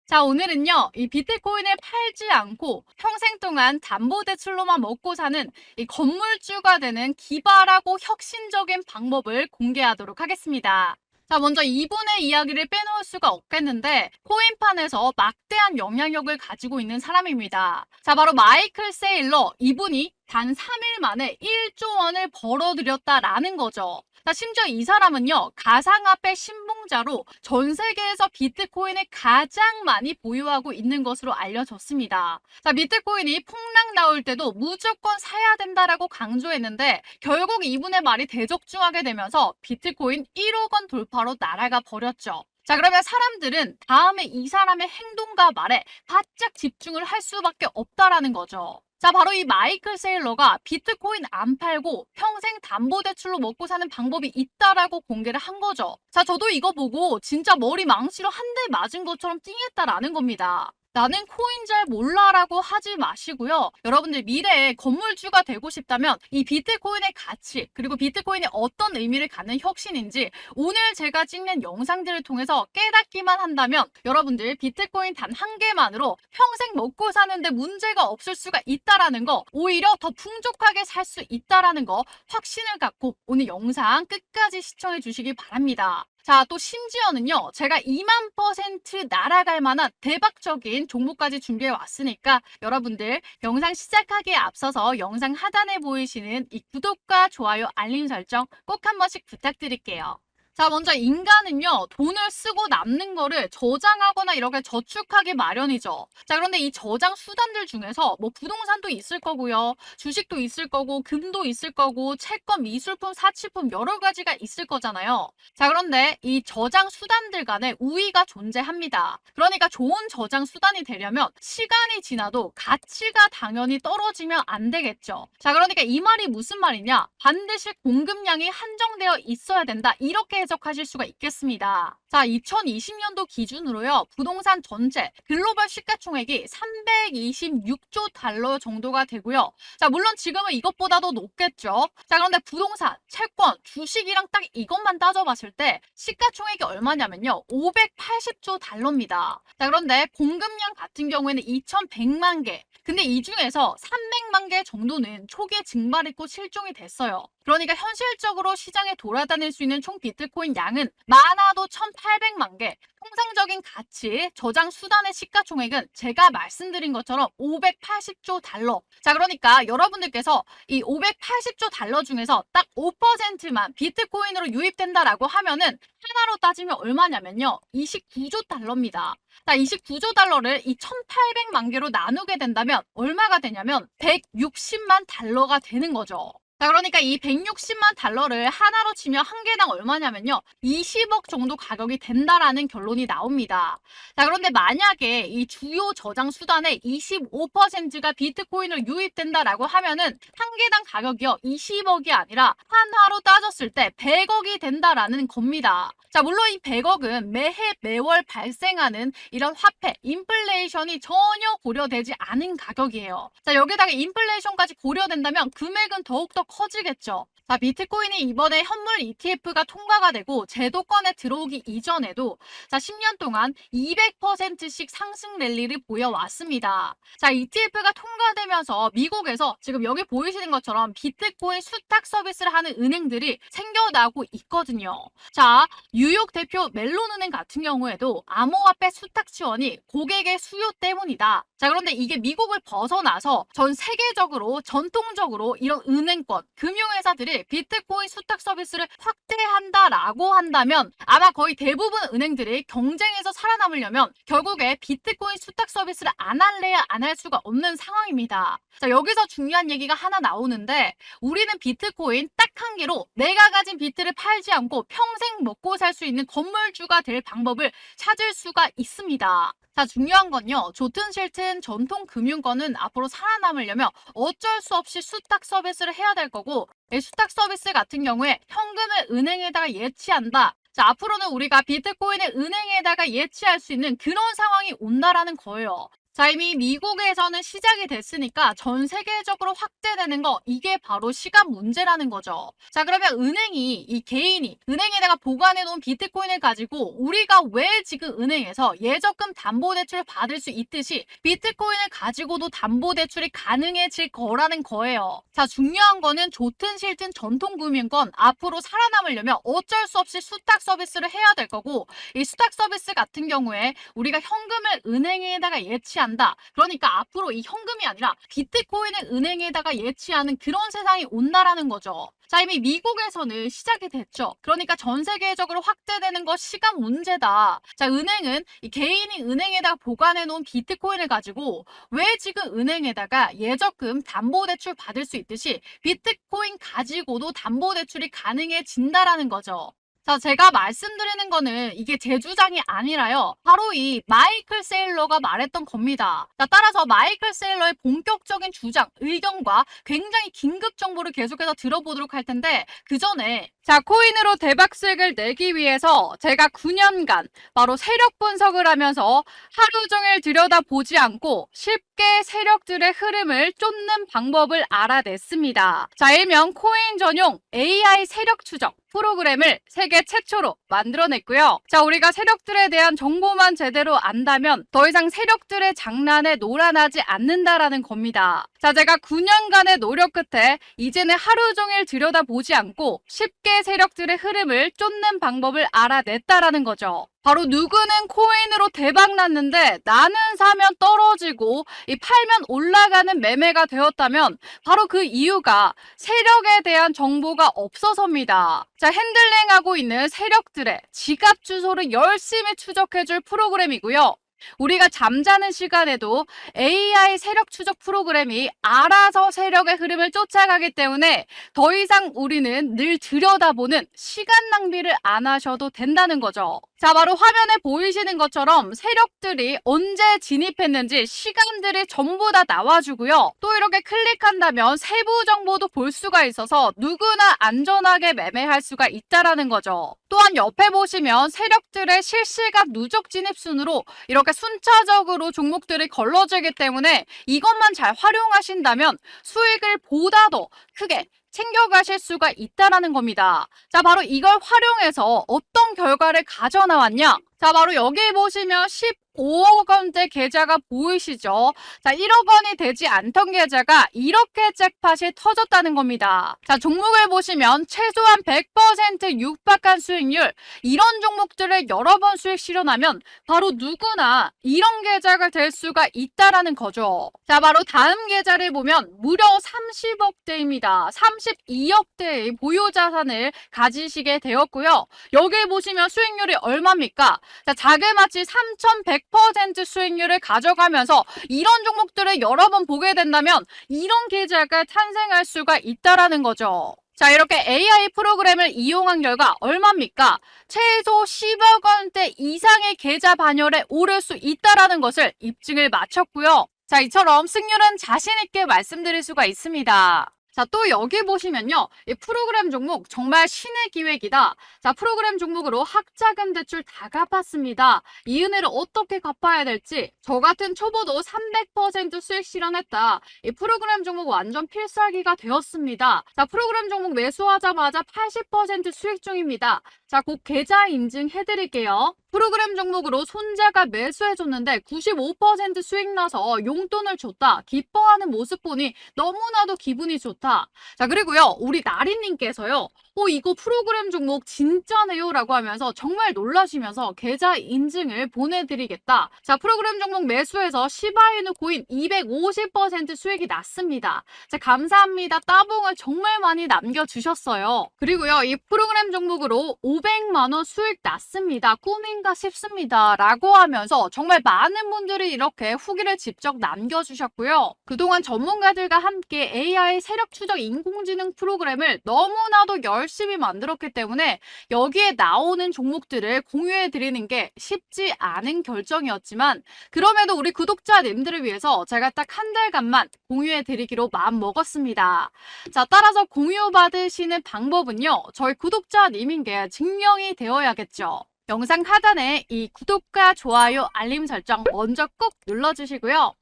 자, 오늘은요, 이 비트코인을 팔지 않고 평생 동안 담보대출로만 먹고 사는 이 건물주가 되는 기발하고 혁신적인 방법을 공개하도록 하겠습니다. 자, 먼저 이분의 이야기를 빼놓을 수가 없겠는데, 코인판에서 막대한 영향력을 가지고 있는 사람입니다. 자, 바로 마이클 세일러. 이분이 단 3일 만에 1조 원을 벌어들였다라는 거죠. 자, 심지어 이 사람은요, 가상화폐 신봉자로 전 세계에서 비트코인을 가장 많이 보유하고 있는 것으로 알려졌습니다. 자, 비트코인이 폭락 나올 때도 무조건 사야 된다라고 강조했는데, 결국 이분의 말이 대적중하게 되면서 비트코인 1억 원 돌파로 날아가 버렸죠. 자, 그러면 사람들은 다음에 이 사람의 행동과 말에 바짝 집중을 할 수밖에 없다라는 거죠. 자, 바로 이 마이클 세일러가 비트코인 안 팔고 평생 담보대출로 먹고 사는 방법이 있다라고 공개를 한 거죠. 자, 저도 이거 보고 진짜 머리 망치로 한 대 맞은 것처럼 찡했다라는 겁니다. 나는 코인 잘 몰라라고 하지 마시고요. 여러분들 미래에 건물주가 되고 싶다면 이 비트코인의 가치, 그리고 비트코인이 어떤 의미를 갖는 혁신인지 오늘 제가 찍는 영상들을 통해서 깨닫기만 한다면 여러분들 비트코인 단 한 개만으로 평생 먹고 사는데 문제가 없을 수가 있다라는 거, 오히려 더 풍족하게 살 수 있다라는 거 확신을 갖고 오늘 영상 끝까지 시청해 주시기 바랍니다. 자, 또 심지어는요, 제가 2만% 날아갈 만한 대박적인 종목까지 준비해 왔으니까 여러분들 영상 시작하기에 앞서서 영상 하단에 보이시는 이 구독과 좋아요, 알림 설정 꼭 한 번씩 부탁드릴게요. 자, 먼저 인간은요, 돈을 쓰고 남는 거를 저장하거나 이렇게 저축하기 마련이죠. 자, 그런데 이 저장 수단들 중에서 뭐 부동산도 있을 거고요, 주식도 있을 거고, 금도 있을 거고, 채권, 미술품, 사치품 여러 가지가 있을 거잖아요. 자, 그런데 이 저장 수단들 간에 우위가 존재합니다. 그러니까 좋은 저장 수단이 되려면 시간이 지나도 가치가 당연히 떨어지면 안 되겠죠. 자, 그러니까 이 말이 무슨 말이냐? 반드시 공급량이 한정되어 있어야 된다. 이렇게 해석하실 수가 있겠습니다. 자, 2020년도 기준으로요, 부동산 전체 글로벌 시가총액이 326조 달러 정도가 되고요. 자, 물론 지금은 이것보다도 높겠죠. 자, 그런데 부동산, 채권, 주식이랑 딱 이것만 따져봤을 때 시가총액이 얼마냐면요, 580조 달러입니다. 자, 그런데 공급량 같은 경우에는 2100만 개. 근데 이 중에서 300만 개 정도는 초기에 증발했고 실종이 됐어요. 그러니까 현실적으로 시장에 돌아다닐 수 있는 총 비트코인 양은 많아도 1800만 개. 통상적인 가치, 저장 수단의 시가총액은 제가 말씀드린 것처럼 580조 달러. 자, 그러니까 여러분들께서 이 580조 달러 중에서 딱 5%만 비트코인으로 유입된다라고 하면은 하나로 따지면 얼마냐면요, 29조 달러입니다. 자, 29조 달러를 이 1800만 개로 나누게 된다면 얼마가 되냐면 160만 달러가 되는 거죠. 자, 그러니까 이 160만 달러를 하나로 치면 한 개당 얼마냐면요, 20억 정도 가격이 된다라는 결론이 나옵니다. 자, 그런데 만약에 이 주요 저장 수단의 25%가 비트코인으로 유입된다라고 하면은 한 개당 가격이요, 20억이 아니라 한화로 따졌을 때 100억이 된다라는 겁니다. 자, 물론 이 100억은 매해 매월 발생하는 이런 화폐, 인플레이션이 전혀 고려되지 않은 가격이에요. 자, 여기다가 인플레이션까지 고려된다면 금액은 더욱더 커지겠죠. 자, 비트코인이 이번에 현물 ETF가 통과가 되고 제도권에 들어오기 이전에도 자, 10년 동안 200%씩 상승 랠리를 보여왔습니다. 자, ETF가 통과되면서 미국에서 지금 여기 보이시는 것처럼 비트코인 수탁 서비스를 하는 은행들이 생겨나고 있거든요. 자, 뉴욕 대표 멜론은행 같은 경우에도 암호화폐 수탁 지원이 고객의 수요 때문이다. 자, 그런데 이게 미국을 벗어나서 전 세계적으로 전통적으로 이런 은행권, 금융회사들이 비트코인 수탁 서비스를 확대한다라고 한다면 아마 거의 대부분 은행들이 경쟁에서 살아남으려면 결국에 비트코인 수탁 서비스를 안 할래야 안 할 수가 없는 상황입니다. 자, 여기서 중요한 얘기가 하나 나오는데 우리는 비트코인 딱 한 개로 내가 가진 비트를 팔지 않고 평생 먹고 살 수 있는 건물주가 될 방법을 찾을 수가 있습니다. 자, 중요한 건요, 좋든 싫든 전통 금융권은 앞으로 살아남으려면 어쩔 수 없이 수탁 서비스를 해야 될 거고, 수탁 서비스 같은 경우에 현금을 은행에다가 예치한다. 자, 앞으로는 우리가 비트코인을 은행에다가 예치할 수 있는 그런 상황이 온다라는 거예요. 자, 이미 미국에서는 시작이 됐으니까 전 세계적으로 확대되는 거, 이게 바로 시간 문제라는 거죠. 자, 그러면 이 개인이 은행에다가 보관해 놓은 비트코인을 가지고 우리가 왜 지금 은행에서 예적금 담보대출을 받을 수 있듯이 비트코인을 가지고도 담보대출이 가능해질 거라는 거예요. 자, 중요한 거는 좋든 싫든 전통금융권 앞으로 살아남으려면 어쩔 수 없이 수탁 서비스를 해야 될 거고, 이 수탁 서비스 같은 경우에 우리가 현금을 은행에다가 예치한다. 그러니까 앞으로 이 현금이 아니라 비트코인을 은행에다가 예치하는 그런 세상이 온다라는 거죠. 자, 이미 미국에서는 시작이 됐죠. 그러니까 전 세계적으로 확대되는 거 시간 문제다. 자, 은행은 이 개인이 은행에다가 보관해 놓은 비트코인을 가지고 왜 지금 은행에다가 예적금 담보대출 받을 수 있듯이 비트코인 가지고도 담보대출이 가능해진다라는 거죠. 자, 제가 말씀드리는 거는 이게 제 주장이 아니라요. 바로 이 마이클 세일러가 말했던 겁니다. 자, 따라서 마이클 세일러의 본격적인 주장, 의견과 굉장히 긴급 정보를 계속해서 들어보도록 할 텐데, 그 전에 자, 코인으로 대박 수익을 내기 위해서 제가 9년간 바로 세력 분석을 하면서 하루 종일 들여다보지 않고 쉽게 세력들의 흐름을 쫓는 방법을 알아냈습니다. 자, 일명 코인 전용 AI 세력 추적 프로그램을 세계 최초로 만들어냈고요. 자, 우리가 세력들에 대한 정보만 제대로 안다면 더 이상 세력들의 장난에 놀아나지 않는다라는 겁니다. 자, 제가 9년간의 노력 끝에 이제는 하루 종일 들여다보지 않고 쉽게 세력들의 흐름을 쫓는 방법을 알아냈다라는 거죠. 바로 누구는 코인으로 대박 났는데 나는 사면 떨어지고 이 팔면 올라가는 매매가 되었다면 바로 그 이유가 세력에 대한 정보가 없어서입니다. 자, 핸들링하고 있는 세력들의 지갑 주소를 열심히 추적해줄 프로그램이고요. 우리가 잠자는 시간에도 AI 세력 추적 프로그램이 알아서 세력의 흐름을 쫓아가기 때문에 더 이상 우리는 늘 들여다보는 시간 낭비를 안 하셔도 된다는 거죠. 자, 바로 화면에 보이시는 것처럼 세력들이 언제 진입했는지 시간들이 전부 다 나와주고요. 또 이렇게 클릭한다면 세부 정보도 볼 수가 있어서 누구나 안전하게 매매할 수가 있다라는 거죠. 또한 옆에 보시면 세력들의 실시간 누적 진입 순으로 이렇게 순차적으로 종목들이 걸러지기 때문에 이것만 잘 활용하신다면 수익을 보다 더 크게 챙겨가실 수가 있다라는 겁니다. 자, 바로 이걸 활용해서 어떤 결과를 가져나왔냐? 자, 바로 여기 보시면 15억 원대 계좌가 보이시죠? 자, 1억 원이 되지 않던 계좌가 이렇게 잭팟이 터졌다는 겁니다. 자, 종목을 보시면 최소한 100% 육박한 수익률, 이런 종목들을 여러 번 수익 실현하면 바로 누구나 이런 계좌가 될 수가 있다라는 거죠. 자, 바로 다음 계좌를 보면 무려 30억대입니다. 32억대의 보유 자산을 가지시게 되었고요. 여기 보시면 수익률이 얼마입니까? 자, 자그마치 3,100% 수익률을 가져가면서 이런 종목들을 여러 번 보게 된다면 이런 계좌가 탄생할 수가 있다라는 거죠. 자, 이렇게 AI 프로그램을 이용한 결과 얼마입니까? 최소 10억 원대 이상의 계좌 반열에 오를 수 있다라는 것을 입증을 마쳤고요. 자, 이처럼 승률은 자신 있게 말씀드릴 수가 있습니다. 자, 또 여기 보시면요. 이 프로그램 종목 정말 신의 기획이다. 자, 프로그램 종목으로 학자금 대출 다 갚았습니다. 이 은혜를 어떻게 갚아야 될지 저 같은 초보도 300% 수익 실현했다. 이 프로그램 종목 완전 필살기가 되었습니다. 자, 프로그램 종목 매수하자마자 80% 수익 중입니다. 자, 곧 계좌 인증해드릴게요. 프로그램 종목으로 손자가 매수해줬는데 95% 수익 나서 용돈을 줬다. 기뻐하는 모습 보니 너무나도 기분이 좋다. 자, 그리고요, 우리 나리님께서요, 이거 프로그램 종목 진짜네요 라고 하면서 정말 놀라시면서 계좌 인증을 보내드리겠다. 자, 프로그램 종목 매수해서 시바이누 코인 250% 수익이 났습니다. 자, 감사합니다. 따봉을 정말 많이 남겨주셨어요. 그리고요, 이 프로그램 종목으로 500만 원 수익 났습니다. 꿈인가 싶습니다. 라고 하면서 정말 많은 분들이 이렇게 후기를 직접 남겨주셨고요. 그동안 전문가들과 함께 AI 세력 추적 인공지능 프로그램을 너무나도 열심히 만들었기 때문에 여기에 나오는 종목들을 공유해 드리는 게 쉽지 않은 결정이었지만, 그럼에도 우리 구독자님들을 위해서 제가 딱 한 달간만 공유해 드리기로 마음 먹었습니다. 자, 따라서 공유 받으시는 방법은요, 저희 구독자님인 게 증명이 되어야겠죠. 영상 하단에 이 구독과 좋아요, 알림 설정 먼저 꼭 눌러주시고요.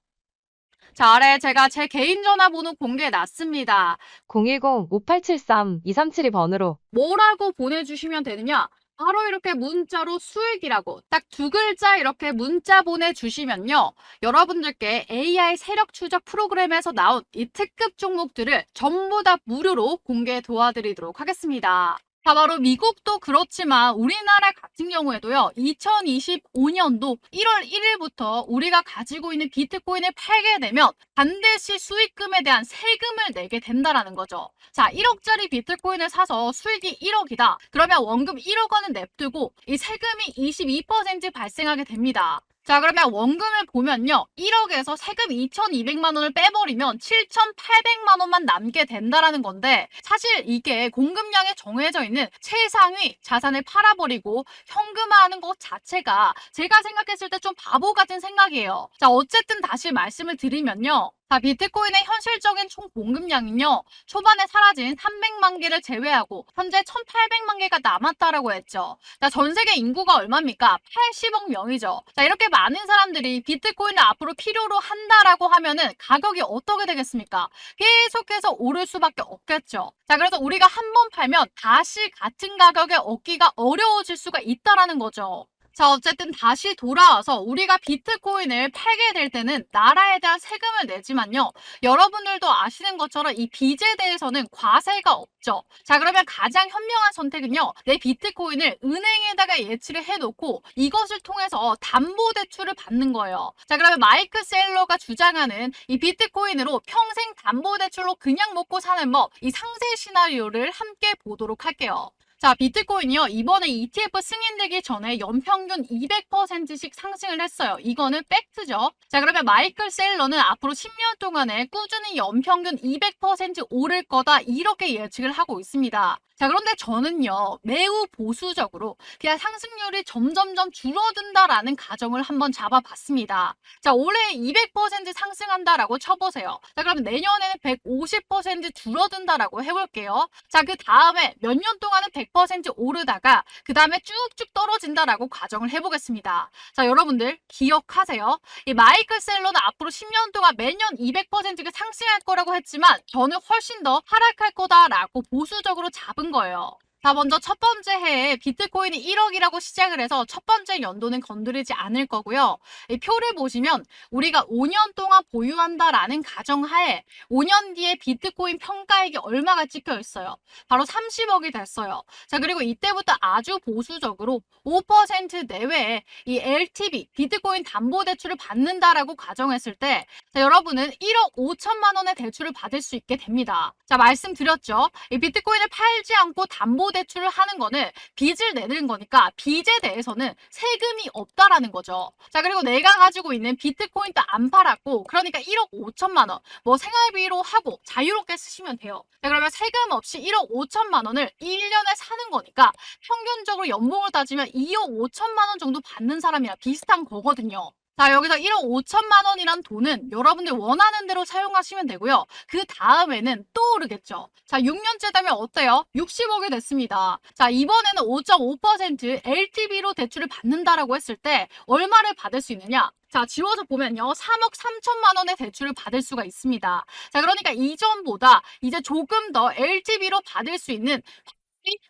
자, 아래 제가 제 개인 전화번호 공개해 놨습니다. 010-5873-2372번으로 뭐라고 보내주시면 되느냐? 바로 이렇게 문자로 수익이라고 딱 두 글자 이렇게 문자 보내주시면요. 여러분들께 AI 세력 추적 프로그램에서 나온 이 특급 종목들을 전부 다 무료로 공개 도와드리도록 하겠습니다. 자, 바로 미국도 그렇지만 우리나라 같은 경우에도요. 2025년도 1월 1일부터 우리가 가지고 있는 비트코인을 팔게 되면 반드시 수익금에 대한 세금을 내게 된다라는 거죠. 자, 1억짜리 비트코인을 사서 수익이 1억이다. 그러면 원금 1억 원은 냅두고 이 세금이 22% 발생하게 됩니다. 자, 그러면 원금을 보면요. 1억에서 세금 2,200만 원을 빼버리면 7,800만 원만 남게 된다라는 건데 사실 이게 공급량에 정해져 있는 최상위 자산을 팔아버리고 현금화하는 것 자체가 제가 생각했을 때 좀 바보 같은 생각이에요. 자, 어쨌든 다시 말씀을 드리면요. 자, 비트코인의 현실적인 총 공급량은요. 초반에 사라진 300만 개를 제외하고 현재 1,800만 개가 남았다라고 했죠. 자, 전 세계 인구가 얼마입니까? 80억 명이죠. 자, 이렇게 많은 사람들이 비트코인을 앞으로 필요로 한다라고 하면은 가격이 어떻게 되겠습니까? 계속해서 오를 수밖에 없겠죠. 자, 그래서 우리가 한 번 팔면 다시 같은 가격에 얻기가 어려워질 수가 있다라는 거죠. 자, 어쨌든 다시 돌아와서 우리가 비트코인을 팔게 될 때는 나라에 대한 세금을 내지만요. 여러분들도 아시는 것처럼 이 빚에 대해서는 과세가 없죠. 자, 그러면 가장 현명한 선택은요. 내 비트코인을 은행에다가 예치를 해놓고 이것을 통해서 담보대출을 받는 거예요. 자, 그러면 마이크 셀러가 주장하는 이 비트코인으로 평생 담보대출로 그냥 먹고 사는 법, 이 상세 시나리오를 함께 보도록 할게요. 자, 비트코인이요. 이번에 ETF 승인되기 전에 연평균 200%씩 상승을 했어요. 이거는 팩트죠. 자, 그러면 마이클 셀러는 앞으로 10년 동안에 꾸준히 연평균 200% 오를 거다 이렇게 예측을 하고 있습니다. 자, 그런데 저는요. 매우 보수적으로 그냥 상승률이 점점점 줄어든다라는 가정을 한번 잡아봤습니다. 자, 올해 200% 상승한다라고 쳐보세요. 자, 그럼 내년에는 150% 줄어든다라고 해볼게요. 자, 그 다음에 몇 년 동안은 100% 오르다가 그 다음에 쭉쭉 떨어진다라고 가정을 해보겠습니다. 자, 여러분들 기억하세요. 이 마이클 셀러는 앞으로 10년 동안 매년 200%가 상승할 거라고 했지만 저는 훨씬 더 하락할 거다라고 보수적으로 잡은 거예요. 자, 먼저 첫 번째 해에 비트코인이 1억이라고 시작을 해서 첫 번째 연도는 건드리지 않을 거고요. 이 표를 보시면 우리가 5년 동안 보유한다라는 가정하에 5년 뒤에 비트코인 평가액이 얼마가 찍혀 있어요. 바로 30억이 됐어요. 자, 그리고 이때부터 아주 보수적으로 5% 내외에 이 LTV, 비트코인 담보대출을 받는다라고 가정했을 때 자, 여러분은 1억 5천만 원의 대출을 받을 수 있게 됩니다. 자, 말씀드렸죠. 이 비트코인을 팔지 않고 담보대출을 하는 거는 빚을 내는 거니까 빚에 대해서는 세금이 없다라는 거죠. 자, 그리고 내가 가지고 있는 비트코인도 안 팔았고 그러니까 1억 5천만 원 뭐 생활비로 하고 자유롭게 쓰시면 돼요. 자, 그러면 세금 없이 1억 5천만 원을 1년에 사는 거니까 평균적으로 연봉을 따지면 2억 5천만 원 정도 받는 사람이랑 비슷한 거거든요. 자, 여기서 1억 5천만 원이란 돈은 여러분들 원하는 대로 사용하시면 되고요. 그 다음에는 또 오르겠죠. 자, 6년째 되면 어때요? 60억이 됐습니다. 자, 이번에는 5.5% LTV로 대출을 받는다라고 했을 때 얼마를 받을 수 있느냐? 자, 지워서 보면요. 3억 3천만 원의 대출을 받을 수가 있습니다. 자, 그러니까 이전보다 이제 조금 더 LTV로 받을 수 있는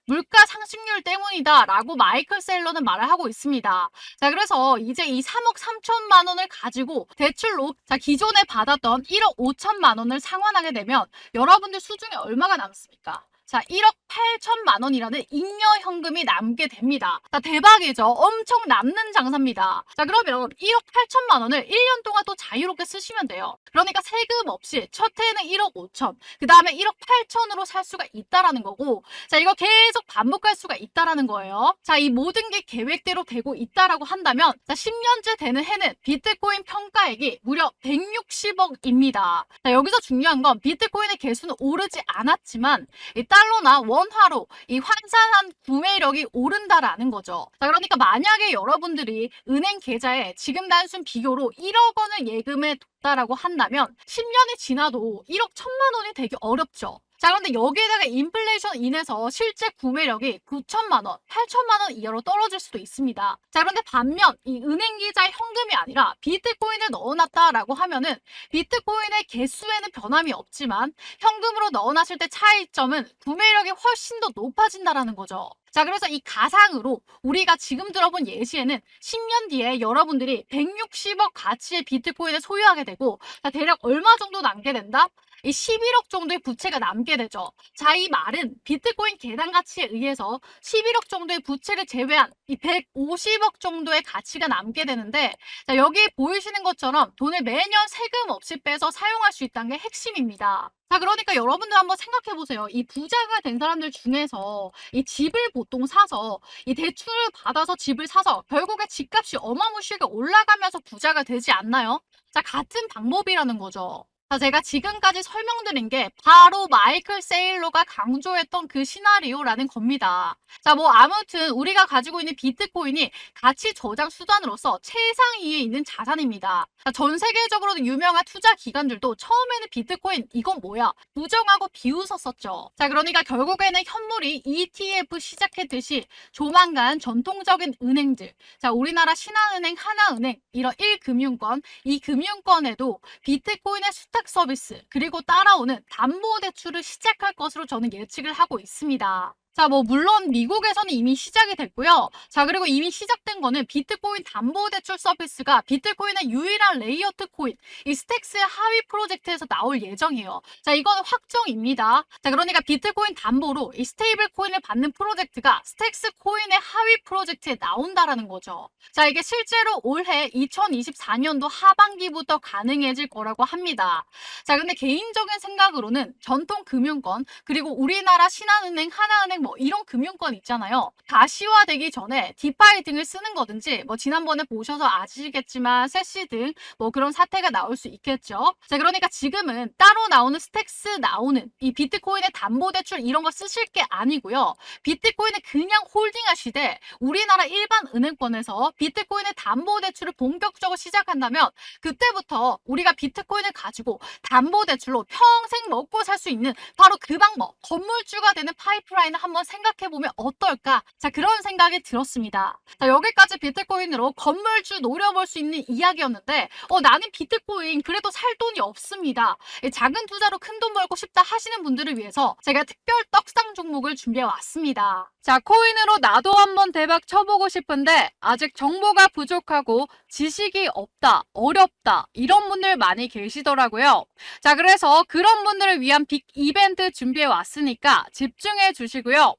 물가 상승률 때문이다라고 마이클 셀러는 말을 하고 있습니다. 자, 그래서 이제 이 3억 3천만 원을 가지고 대출로 자, 기존에 받았던 1억 5천만 원을 상환하게 되면 여러분들 수중에 얼마가 남습니까? 자, 1억 8천만 원이라는 잉여 현금이 남게 됩니다. 자, 대박이죠. 엄청 남는 장사입니다. 자, 그러면 1억 8천만 원을 1년 동안 또 자유롭게 쓰시면 돼요. 그러니까 세금 없이 첫 해에는 1억 5천, 그 다음에 1억 8천으로 살 수가 있다라는 거고, 자, 이거 계속 반복할 수가 있다라는 거예요. 자, 이 모든 게 계획대로 되고 있다라고 한다면, 자, 10년째 되는 해는 비트코인 평가액이 무려 160억입니다. 자, 여기서 중요한 건 비트코인의 개수는 오르지 않았지만, 이 달러나 원화로 이 환산한 구매력이 오른다라는 거죠. 자, 그러니까 만약에 여러분들이 은행 계좌에 지금 단순 비교로 1억 원을 예금해 뒀다라고 한다면 10년이 지나도 1억 1천만 원이 되기 어렵죠. 자, 그런데 여기에다가 인플레이션 인해서 실제 구매력이 9천만 원, 8천만 원 이하로 떨어질 수도 있습니다. 자, 그런데 반면 이 은행 계좌에 현금이 아니라 비트코인을 넣어놨다라고 하면은 비트코인의 개수에는 변함이 없지만 현금으로 넣어놨을 때 차이점은 구매력이 훨씬 더 높아진다라는 거죠. 자, 그래서 이 가상으로 우리가 지금 들어본 예시에는 10년 뒤에 여러분들이 160억 가치의 비트코인을 소유하게 되고, 자, 대략 얼마 정도 남게 된다? 이 11억 정도의 부채가 남게 되죠. 자, 이 말은 비트코인 계산 가치에 의해서 11억 정도의 부채를 제외한 이 150억 정도의 가치가 남게 되는데, 자, 여기 보이시는 것처럼 돈을 매년 세금 없이 빼서 사용할 수 있다는 게 핵심입니다. 자, 그러니까 여러분들 한번 생각해 보세요. 이 부자가 된 사람들 중에서 이 집을 보통 사서 이 대출을 받아서 집을 사서 결국에 집값이 어마무시하게 올라가면서 부자가 되지 않나요? 자, 같은 방법이라는 거죠. 자, 제가 지금까지 설명드린 게 바로 마이클 세일러가 강조했던 그 시나리오라는 겁니다. 자, 뭐 아무튼 우리가 가지고 있는 비트코인이 가치 저장 수단으로서 최상위에 있는 자산입니다. 자, 전 세계적으로 유명한 투자 기관들도 처음에는 비트코인 이건 뭐야 부정하고 비웃었었죠. 자, 그러니까 결국에는 현물이 ETF 시작했듯이 조만간 전통적인 은행들, 자, 우리나라 신한은행, 하나은행 이런 1금융권, 이 금융권에도 비트코인의 수탁 서비스 그리고 따라오는 담보대출을 시작할 것으로 저는 예측을 하고 있습니다. 자, 뭐 물론 미국에서는 이미 시작이 됐고요. 자, 그리고 이미 시작된 거는 비트코인 담보대출 서비스가 비트코인의 유일한 레이어트 코인 이 스택스 하위 프로젝트에서 나올 예정이에요. 자, 이건 확정입니다. 자, 그러니까 비트코인 담보로 이 스테이블 코인을 받는 프로젝트가 스택스 코인의 하위 프로젝트에 나온다라는 거죠. 자, 이게 실제로 올해 2024년도 하반기부터 가능해질 거라고 합니다. 자, 근데 개인적인 생각으로는 전통 금융권 그리고 우리나라 신한은행, 하나은행 뭐 이런 금융권 있잖아요. 가시화되기 전에 디파이 등을 쓰는 거든지 뭐 지난번에 보셔서 아시겠지만 세시 등 뭐 그런 사태가 나올 수 있겠죠. 자, 그러니까 지금은 따로 나오는 스택스 나오는 이 비트코인의 담보대출 이런 거 쓰실 게 아니고요. 비트코인을 그냥 홀딩하시되 우리나라 일반 은행권에서 비트코인의 담보대출을 본격적으로 시작한다면 그때부터 우리가 비트코인을 가지고 담보대출로 평생 먹고 살 수 있는 바로 그 방법, 건물주가 되는 파이프라인을 한번 생각해보면 어떨까? 자, 그런 생각이 들었습니다. 자, 여기까지 비트코인으로 건물주 노려볼 수 있는 이야기였는데 나는 비트코인 그래도 살 돈이 없습니다. 작은 투자로 큰 돈 벌고 싶다 하시는 분들을 위해서 제가 특별 떡상 종목을 준비해 왔습니다. 자, 코인으로 나도 한번 대박 쳐보고 싶은데 아직 정보가 부족하고 지식이 없다, 어렵다 이런 분들 많이 계시더라고요. 자, 그래서 그런 분들을 위한 빅 이벤트 준비해 왔으니까 집중해 주시고요.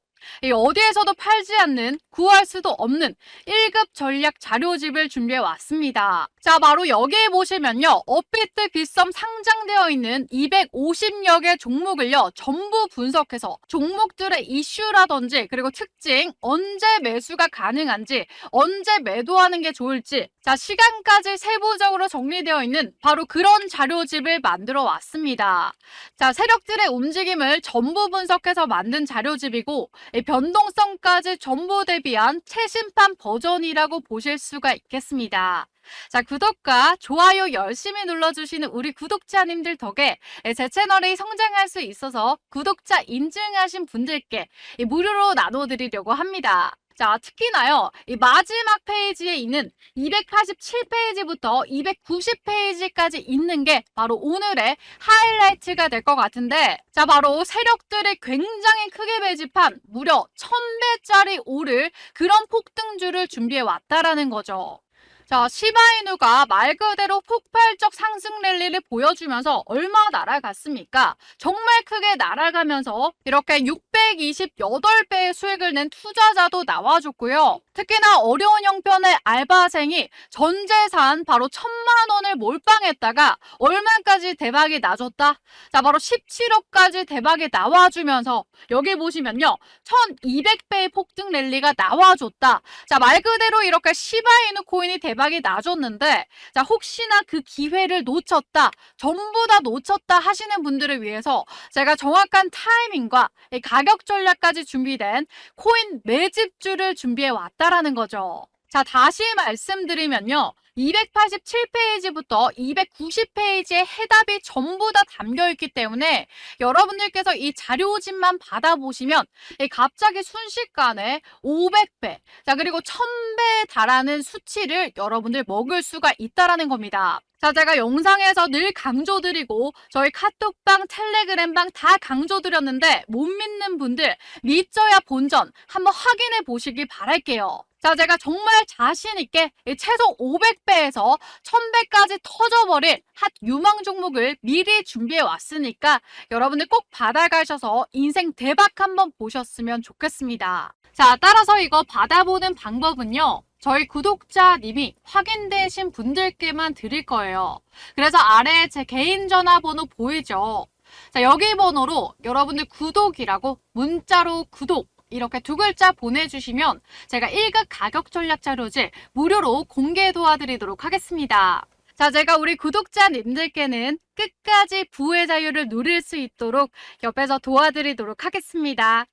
어디에서도 팔지 않는, 구할 수도 없는 1급 전략 자료집을 준비해 왔습니다. 자, 바로 여기에 보시면요. 업비트 빗썸 상장되어 있는 250여 개 종목을요. 전부 분석해서 종목들의 이슈라든지 그리고 특징, 언제 매수가 가능한지, 언제 매도하는 게 좋을지, 자, 시간까지 세부적으로 정리되어 있는 바로 그런 자료집을 만들어 왔습니다. 자, 세력들의 움직임을 전부 분석해서 만든 자료집이고 변동성까지 전부 대비한 최신판 버전이라고 보실 수가 있겠습니다. 자, 구독과 좋아요 열심히 눌러주시는 우리 구독자님들 덕에 제 채널이 성장할 수 있어서 구독자 인증하신 분들께 무료로 나눠드리려고 합니다. 자, 특히나요, 이 마지막 페이지에 있는 287페이지부터 290페이지까지 있는 게 바로 오늘의 하이라이트가 될 것 같은데, 자, 바로 세력들이 굉장히 크게 매집한 무려 1000배짜리 오를 그런 폭등주를 준비해 왔다라는 거죠. 자, 시바이누가 말 그대로 폭발적 상승 랠리를 보여주면서 얼마 날아갔습니까? 정말 크게 날아가면서 이렇게 628배의 수익을 낸 투자자도 나와줬고요. 특히나 어려운 형편의 알바생이 전 재산 바로 1000만 원을 몰빵했다가 얼마까지 대박이 나줬다? 자, 바로 17억까지 대박이 나와주면서 여기 보시면요. 1200배의 폭등 랠리가 나와줬다. 자, 말 그대로 이렇게 시바이누 코인이 대박이 나줬는데, 자, 혹시나 그 기회를 놓쳤다, 전부 다 놓쳤다 하시는 분들을 위해서 제가 정확한 타이밍과 가격 전략까지 준비된 코인 매집주를 준비해 왔다라는 거죠. 자, 다시 말씀드리면요. 287페이지부터 290페이지에 해답이 전부 다 담겨 있기 때문에 여러분들께서 이 자료집만 받아보시면 갑자기 순식간에 500배, 자, 그리고 1000배에 달하는 수치를 여러분들 먹을 수가 있다라는 겁니다. 자, 제가 영상에서 늘 강조드리고 저희 카톡방, 텔레그램방 다 강조드렸는데 못 믿는 분들 믿져야 본전 한번 확인해 보시기 바랄게요. 자, 제가 정말 자신있게 최소 500배에서 1000배까지 터져버릴 핫 유망 종목을 미리 준비해 왔으니까 여러분들 꼭 받아가셔서 인생 대박 한번 보셨으면 좋겠습니다. 자, 따라서 이거 받아보는 방법은요. 저희 구독자님이 확인되신 분들께만 드릴 거예요. 그래서 아래에 제 개인 전화번호 보이죠? 자, 여기 번호로 여러분들 구독이라고 문자로 구독 이렇게 2글자 보내주시면 제가 1급 가격 전략 자료질 무료로 공개 도와드리도록 하겠습니다. 자, 제가 우리 구독자님들께는 끝까지 부의 자유를 누릴 수 있도록 옆에서 도와드리도록 하겠습니다.